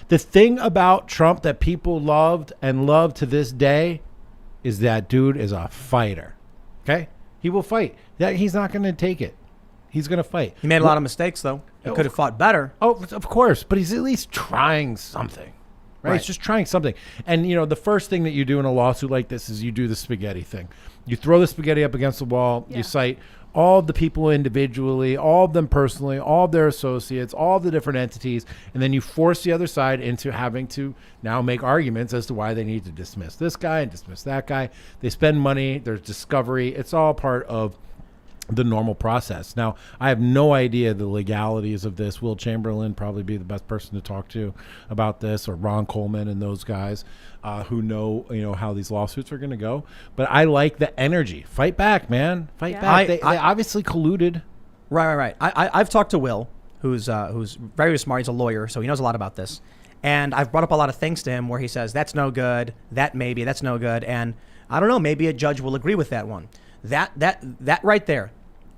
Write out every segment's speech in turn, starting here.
The thing about Trump that people loved and love to this day is that dude is a fighter. Okay? He will fight. He's not going to take it. He's going to fight. He made a lot of mistakes, though. He could have fought better. Oh, of course. But he's at least trying something. Right? He's just trying something. And, the first thing that you do in a lawsuit like this is you do the spaghetti thing. You throw the spaghetti up against the wall. Yeah. You cite all of the people individually, all of them personally, all of their associates, all of the different entities, and then you force the other side into having to now make arguments as to why they need to dismiss this guy and dismiss that guy. They spend money. There's discovery. It's all part of the normal process. Now, I have no idea the legalities of this. Will Chamberlain probably be the best person to talk to about this, or Ron Coleman and those guys who know how these lawsuits are going to go. But I like the energy. Fight back, man. Fight back. They obviously colluded. Right. I've talked to Will, who's very smart. He's a lawyer, so he knows a lot about this. And I've brought up a lot of things to him where he says, that's no good, that's no good. And I don't know, maybe a judge will agree with that one. That right there,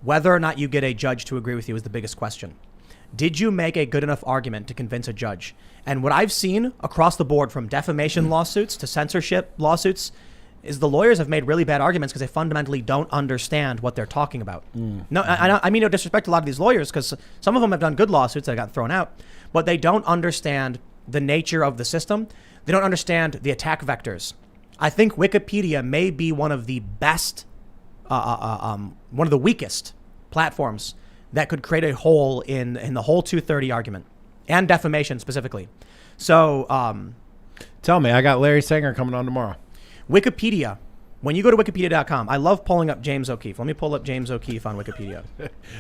whether or not you get a judge to agree with you is the biggest question. Did you make a good enough argument to convince a judge? And what I've seen across the board, from defamation lawsuits to censorship lawsuits, is the lawyers have made really bad arguments because they fundamentally don't understand what they're talking about. No, I mean no disrespect to a lot of these lawyers, because some of them have done good lawsuits that got thrown out, but they don't understand the nature of the system. They don't understand the attack vectors. I think Wikipedia may be one of the best one of the weakest platforms that could create a hole in the whole 230 argument and defamation specifically. So tell me, I got Larry Sanger coming on tomorrow. Wikipedia. When you go to wikipedia.com, I love pulling up James O'Keefe. Let me pull up James O'Keefe on Wikipedia.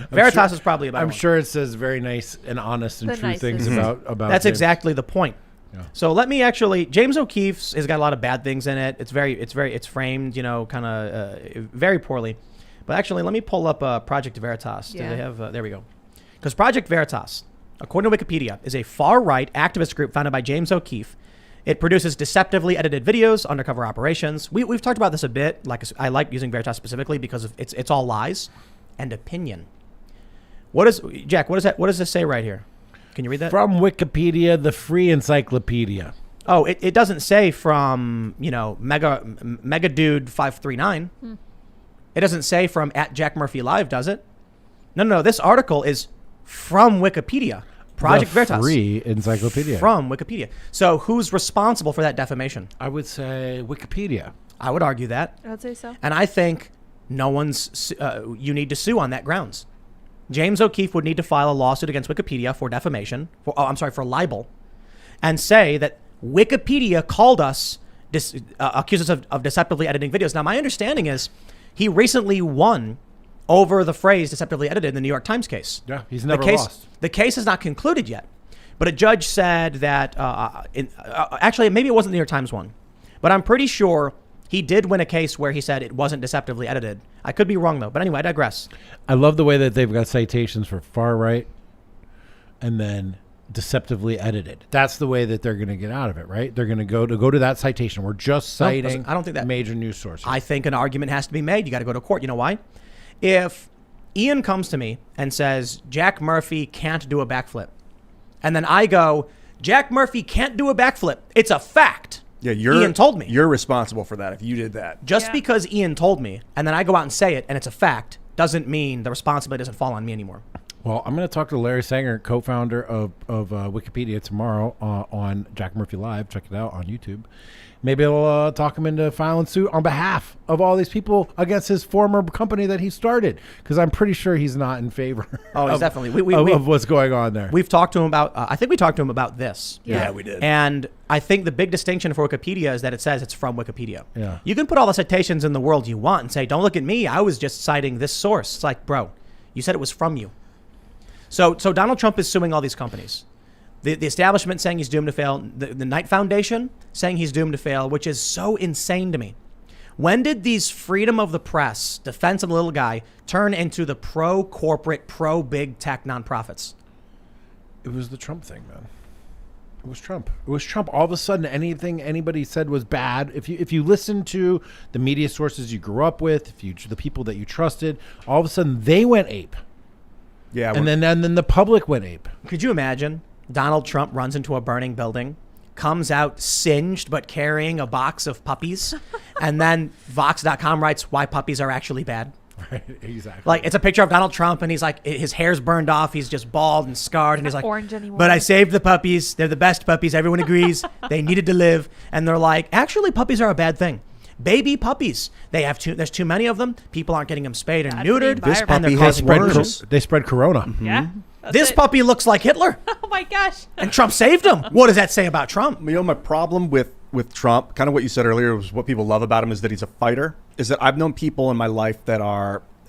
Veritas is probably about. I'm sure it says very nice and honest and true things about. That's James. Exactly the point. Yeah. So let me James O'Keefe's has got a lot of bad things in it. It's framed, kind of very poorly. But actually, let me pull up Project Veritas. Do they have? There we go. Because Project Veritas, according to Wikipedia, is a far-right activist group founded by James O'Keefe. It produces deceptively edited videos, undercover operations. We've talked about this a bit. I like using Veritas specifically because it's all lies and opinion. Jack? What does this say right here? Can you read that? From Wikipedia, the free encyclopedia. Oh, it doesn't say from, Mega Dude 539. It doesn't say from @JackMurphyLive, does it? No. This article is from Wikipedia. Project Veritas. Free encyclopedia. From Wikipedia. So who's responsible for that defamation? I would say Wikipedia. I would argue that. I would say so. And I think no one's, you need to sue on that grounds. James O'Keefe would need to file a lawsuit against Wikipedia for defamation, for libel, and say that Wikipedia called us, accused us of deceptively editing videos. Now, my understanding is he recently won over the phrase deceptively edited in the New York Times case. Yeah, he's never lost. The case is not concluded yet, but a judge said that, actually, maybe it wasn't the New York Times one, but I'm pretty sure he did win a case where he said it wasn't deceptively edited. I could be wrong, though. But anyway, I digress. I love the way that they've got citations for far right and then deceptively edited. That's the way that they're going to get out of it, right? They're going to go to that citation. We're just citing I don't think that major news sources. I think an argument has to be made. You got to go to court. You know why? If Ian comes to me and says, Jack Murphy can't do a backflip, and then I go, Jack Murphy can't do a backflip, it's a fact. Yeah, Ian told me. You're responsible for that if you did that. Just because Ian told me, and then I go out and say it, and it's a fact, doesn't mean the responsibility doesn't fall on me anymore. Well, I'm going to talk to Larry Sanger, co-founder of Wikipedia, tomorrow on Jack Murphy Live. Check it out on YouTube. Maybe it'll talk him into filing suit on behalf of all these people against his former company that he started, because I'm pretty sure he's not in favor. Oh, he's definitely of what's going on there. We've talked to him about. I think we talked to him about this. Yeah, we did. And I think the big distinction for Wikipedia is that it says it's from Wikipedia. Yeah. You can put all the citations in the world you want and say, "Don't look at me. I was just citing this source." It's like, bro, you said it was from you. So Donald Trump is suing all these companies. The establishment saying he's doomed to fail. The Knight Foundation saying he's doomed to fail, which is so insane to me. When did these freedom of the press, defense of the little guy, turn into the pro-corporate, pro-big tech nonprofits? It was the Trump thing, man. It was Trump. It was Trump. All of a sudden, anything anybody said was bad. If you listen to the media sources you grew up with, the people that you trusted, all of a sudden they went ape. Yeah, and then the public went ape. Could you imagine Donald Trump runs into a burning building, comes out singed but carrying a box of puppies, and then Vox.com writes why puppies are actually bad. Right, exactly. Like, it's a picture of Donald Trump, and he's like, his hair's burned off, he's just bald and scarred, and he's like, orange anymore. but I saved the puppies, they're the best puppies, everyone agrees, they needed to live. And they're like, actually, puppies are a bad thing. Baby puppies, there's too many of them, people aren't getting them spayed and Bad for the neutered, environment. and they're puppy has causing spread worms. they spread corona. Yeah. That's This it. puppy looks like Hitler, Oh my gosh. and Trump saved him. What does that say about Trump? You know, my problem with Trump, kind of what you said earlier, was what people love about him is that he's a fighter. Is that I've known people in my life that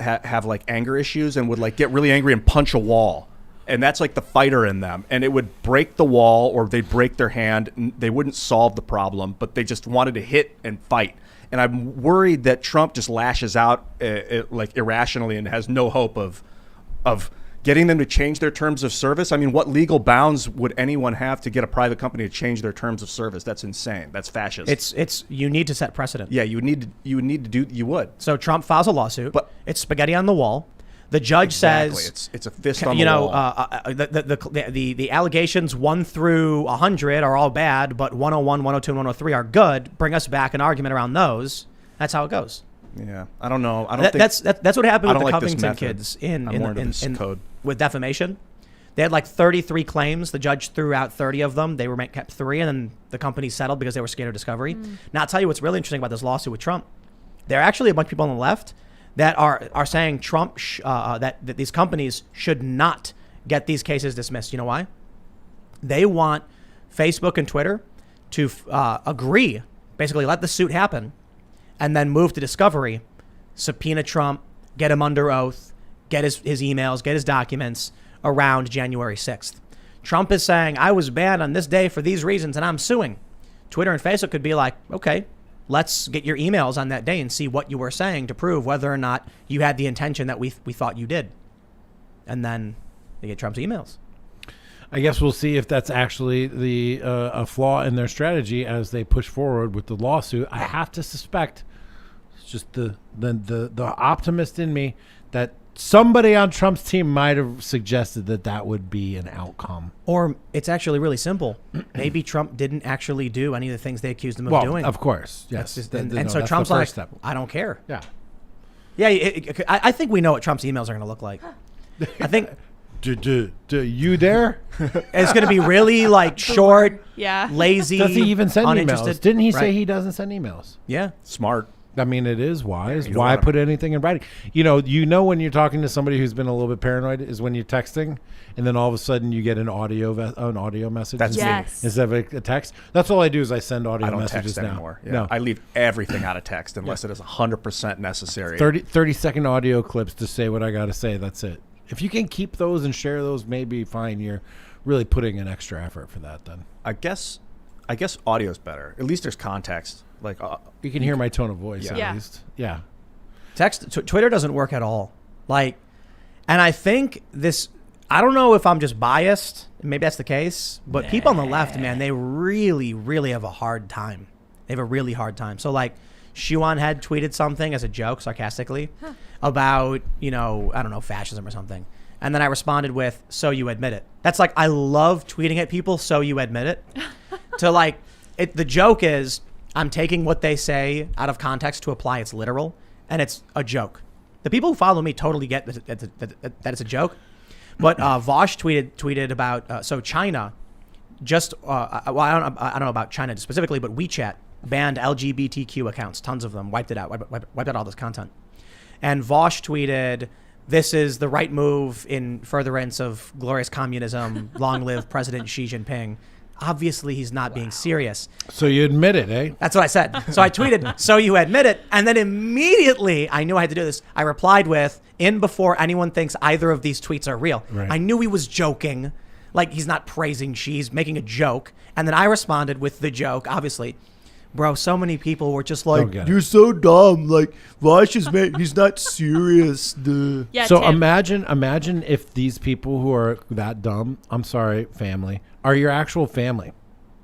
have like anger issues and would like get really angry and punch a wall. And that's like the fighter in them. And it would break the wall or they'd break their hand. And they wouldn't solve the problem, but they just wanted to hit and fight. And I'm worried that Trump just lashes out like irrationally and has no hope of getting them to change their terms of service. I mean, what legal bounds would anyone have to get a private company to change their terms of service? That's insane. That's fascist. It's you need to set precedent. Yeah, you would. So Trump files a lawsuit, But- it's spaghetti on the wall. The judge Exactly. says, It's a fist on the wall. the allegations 1 through 100 are all bad, but 101, 102, and 103 are good. Bring us back an argument around those. That's how it goes. Yeah, I don't know. I don't think That's what happened I with the don't like this Covington method. kids in I'm more into this code. with defamation. They had like 33 claims. The judge threw out 30 of them. They were kept 3, and then the company settled because they were scared of discovery. Now, I'll tell you what's really interesting about this lawsuit with Trump. There are actually a bunch of people on the left that are saying Trump that these companies should not get these cases dismissed. You know why? They want Facebook and Twitter to agree, basically let the suit happen, and then move to discovery, subpoena Trump, get him under oath, get his emails, get his documents around January 6th. Trump is saying, I was banned on this day for these reasons, and I'm suing. Twitter and Facebook could be like, okay, let's get your emails on that day and see what you were saying to prove whether or not you had the intention that we thought you did. And then they get Trump's emails. I guess we'll see if that's actually the a flaw in their strategy as they push forward with the lawsuit. I have to suspect, it's just the optimist in me, that somebody on Trump's team might have suggested that would be an outcome. Or it's actually really simple. Maybe Trump didn't actually do any of the things they accused him of doing. Of course, yes. That's just- No, and that's so the Trump's first like, step. I don't care. Yeah. Yeah, I think we know what Trump's emails are going to look like. I think You there? it's going to be really like short, Yeah. lazy. Does he even send uninterested. emails? Didn't he say Right. he doesn't send emails? Yeah. Smart. I mean, it is wise. You don't Why wanna- put anything in writing? You know when you're talking to somebody who's been a little bit paranoid is when you're texting, and then all of a sudden you get an audio message. That's instead- me. Yes. instead of a text. That's all I do is I send audio I don't messages text now. anymore. Yeah. No, I leave everything out of text unless it is 100% necessary. 30-second audio clips to say what I got to say. That's it. If you can keep those and share those, maybe fine. You're really putting an extra effort for that. Then I guess audio's better. At least there's context. Like you can hear my tone of voice Yeah. at least. Yeah. Twitter doesn't work at all. Like, and I think this, I don't know if I'm just biased. Maybe that's the case. But people on the left, man, they really, really have a hard time. They have a really hard time. So like, Shuan had tweeted something as a joke, sarcastically, about, I don't know, fascism or something. And then I responded with, so you admit it. That's like, I love tweeting at people, so you admit it. To like, the joke is, I'm taking what they say out of context to apply it's literal, and it's a joke. The people who follow me totally get that it's a joke. But Vosh tweeted about, so China just, I don't know about China specifically, but WeChat banned LGBTQ accounts, tons of them, wiped it out, wiped out all this content. And Vosh tweeted, this is the right move in furtherance of glorious communism, long live President Xi Jinping. Obviously, he's not being serious. So you admit it, eh? That's what I said. So I tweeted, so you admit it. And then immediately, I knew I had to do this. I replied with, in before anyone thinks either of these tweets are real. Right. I knew he was joking. Like, he's not praising Xi, he's making a joke. And then I responded with the joke, obviously. Bro, so many people were just like, Don't get it. you're so dumb. Like, Vosh is he's not serious. Duh. Yeah. So Tim. imagine if these people who are that dumb, I'm sorry, family, are your actual family,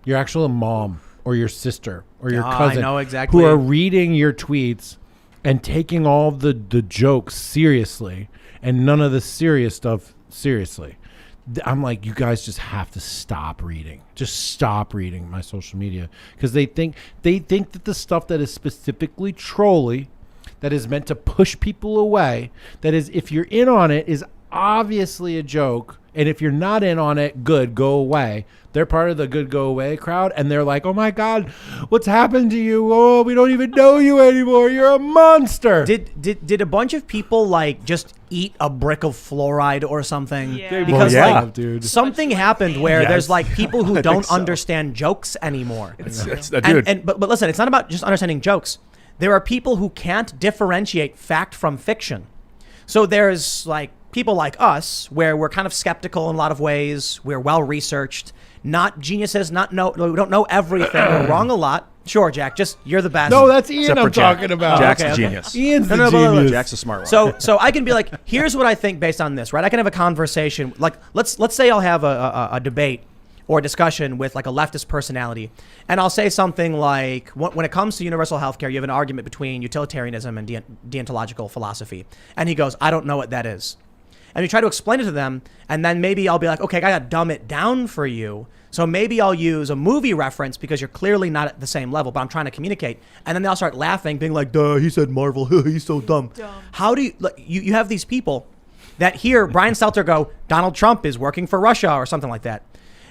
your actual mom or your sister or your I cousin, know exactly. who are reading your tweets and taking all the jokes seriously and none of the serious stuff seriously. I'm like, you guys just have to stop reading. Just stop reading my social media, because they think that the stuff that is specifically trolly, that is meant to push people away, that is, if you're in on it, is obviously a joke, and if you're not in on it, good, go away. They're part of the good go away crowd, and they're like, oh my God, what's happened to you? Oh, we don't even know you anymore. You're a monster. Did a bunch of people like just eat a brick of fluoride or something? Yeah. Because Well, yeah. like Dude. something happened where Yes. there's like people who I think don't so. understand jokes anymore. Dude, But listen, it's not about just understanding jokes. There are people who can't differentiate fact from fiction. So there's like people like us where we're kind of skeptical in a lot of ways. We're well researched, not geniuses, we don't know everything. We're wrong a lot. Sure, Jack, just you're the best. No, that's Ian Except I'm for Jack. talking about. Jack's Okay, a okay. genius. Ian's the No, but genius. Jack's a smart one. So I can be like, here's what I think based on this, right? I can have a conversation. Like, let's say I'll have a debate or a discussion with like a leftist personality, and I'll say something like, when it comes to universal healthcare, you have an argument between utilitarianism and deontological philosophy. And he goes, I don't know what that is. And we try to explain it to them, and then maybe I'll be like, okay, I gotta dumb it down for you. So maybe I'll use a movie reference because you're clearly not at the same level, but I'm trying to communicate. And then they'll start laughing, being like, duh, he said Marvel, he's so dumb. How do you, like, you have these people that hear Brian Stelter go, Donald Trump is working for Russia or something like that.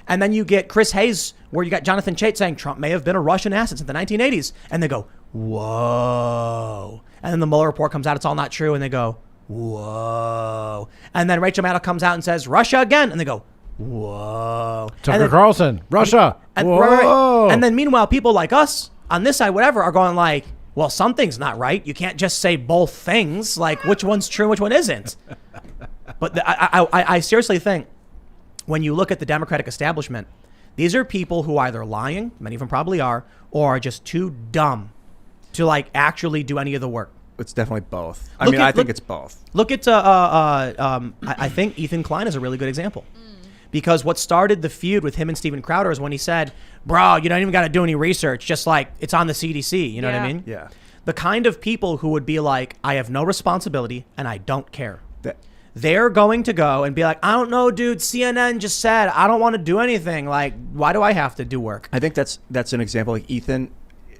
And then you get Chris Hayes, where you got Jonathan Chait saying Trump may have been a Russian asset since the 1980s. And they go, whoa. And then the Mueller report comes out, it's all not true. And they go, whoa. And then Rachel Maddow comes out and says, Russia again. And they go, whoa. Tucker And then- Carlson, Russia. and, Whoa. right. And then meanwhile, people like us on this side, whatever, are going like, well, something's not right. You can't just say both things. Like, which one's true and which one isn't? But I seriously think when you look at the Democratic establishment, these are people who are either lying, many of them probably are, or are just too dumb to like actually do any of the work. It's definitely both. I Look think it's both. Look at, I think Ethan Klein is a really good example. Because what started the feud with him and Steven Crowder is when he said, bro, you don't even got to do any research. Just like it's on the CDC. You know what I Yeah. mean? Yeah. The kind of people who would be like, I have no responsibility and I don't care. That, They're going to go and be like, I don't know, dude. CNN just said, I don't want to do anything. Like, why do I have to do work? I think that's an example. Like Ethan,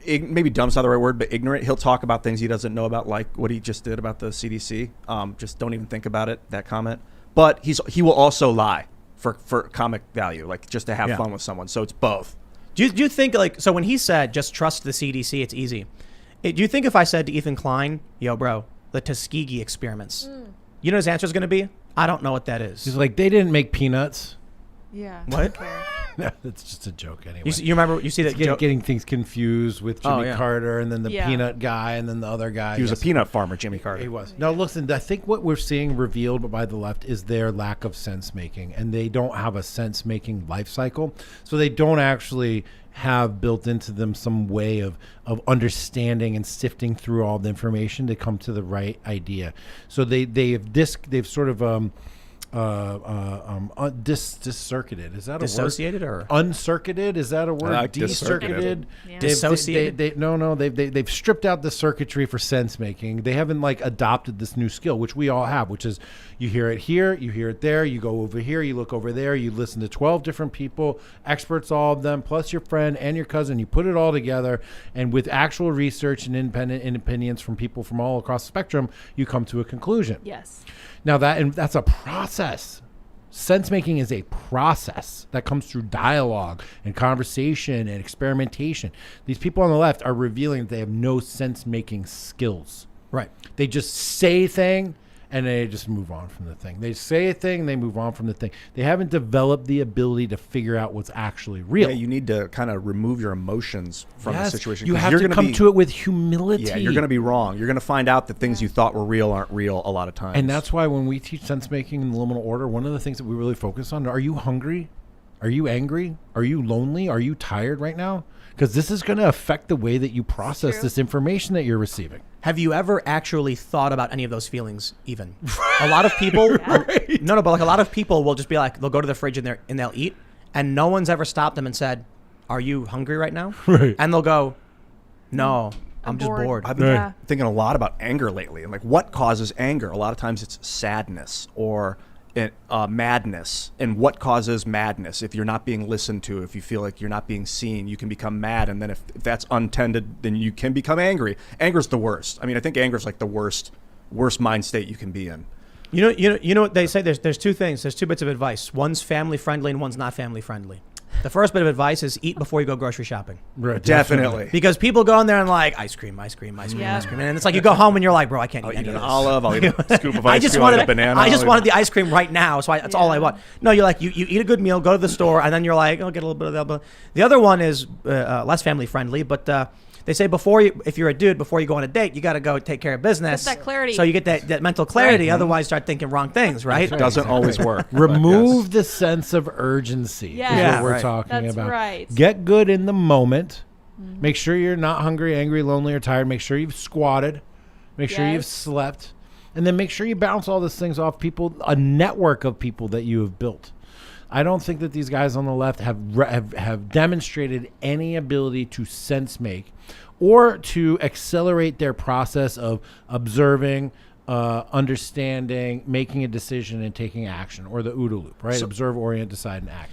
maybe dumb's not the right word, but ignorant. He'll talk about things he doesn't know about, like what he just did about the CDC. Just don't even think about it, that comment. But he will also lie for comic value, like just to have Yeah. fun with someone. So it's both. Do you think, like, so when he said, just trust the CDC, it's easy. Do you think if I said to Ethan Klein, yo, bro, the Tuskegee experiments, you know his answer is going to be, I don't know what that is. He's like, they didn't make peanuts. Yeah. What? Okay. No, that's just a joke anyway. You remember, you see that joke? Getting things confused with Jimmy Oh, yeah. Carter and then the Yeah. peanut guy and then the other guy. He was a Yes. peanut farmer, Jimmy Carter. He was. Now, listen, I think what we're seeing revealed by the left is their lack of sense making, and they don't have a sense making life cycle. So they don't actually have built into them some way of understanding and sifting through all the information to come to the right idea. So they've sort of dis-circuited. Is that a Dissociated word? or? Uncircuited? Is that a word? like De-circuited? Yeah. Dissociated? They've stripped out the circuitry for sense making. They haven't like adopted this new skill, which we all have, which is you hear it here, you hear it there, you go over here, you look over there, you listen to 12 different people, experts, all of them, plus your friend and your cousin. You put it all together, and with actual research and independent opinions from people from all across the spectrum, you come to a conclusion. Yes. Now that's a process. Sense making is a process that comes through dialogue and conversation and experimentation. These people on the left are revealing that they have no sense making skills. Right. They just say a thing and they just move on from the thing. They say a thing and they move on from the thing. They haven't developed the ability to figure out what's actually real. Yeah, you need to kind of remove your emotions from the situation. You 'cause have you're to gonna come be- to it with humility. Yeah, you're going to be wrong. You're going to find out that things you thought were real aren't real a lot of times. And that's why when we teach sense making in the liminal order, one of the things that we really focus on, are you hungry? Are you angry? Are you lonely? Are you tired right now? Because this is going to affect the way that you process True. this information that you're receiving. Have you ever actually thought about any of those feelings even? A lot of people, no, but like a lot of people will just be like, they'll go to the fridge and they'll eat, and no one's ever stopped them and said, are you hungry right now? Right. And they'll go, no, I'm just bored. I've been Yeah. thinking a lot about anger lately, and like what causes anger. A lot of times it's sadness or madness and what causes madness. If you're not being listened to, if you feel like you're not being seen, you can become mad. And then if that's untended, then you can become angry. Anger's the worst. I mean, I think anger's like the worst mind state you can be in. You know what they say? There's two things. There's two bits of advice. One's family friendly and one's not family friendly. The first bit of advice is eat before you go grocery shopping. Right, Definitely. Because people go in there and like ice cream. And it's like you go home and you're like, bro, I can't eat I'll eat any an of this. olive. I'll eat a scoop of ice cream. I'll eat a banana. I just wanted the ice cream right now, so that's all I want. No, you're like, you eat a good meal, go to the store, and then you're like, I'll get a little bit of that. The other one is less family friendly, but they say if you're a dude, before you go on a date, you got to go take care of business. Get that clarity. So you get that mental clarity. Right. Otherwise, start thinking wrong things, right? It doesn't always work. Remove the sense of urgency. Yes. Is what we're Right. talking That's about. right. Get good in the moment. Make sure you're not hungry, angry, lonely, or tired. Make sure you've squatted. Make sure you've slept. And then make sure you bounce all these things off people, a network of people that you have built. I don't think that these guys on the left have demonstrated any ability to sense make or to accelerate their process of observing, understanding, making a decision, and taking action, or the OODA loop, right? Observe, orient, decide, and act.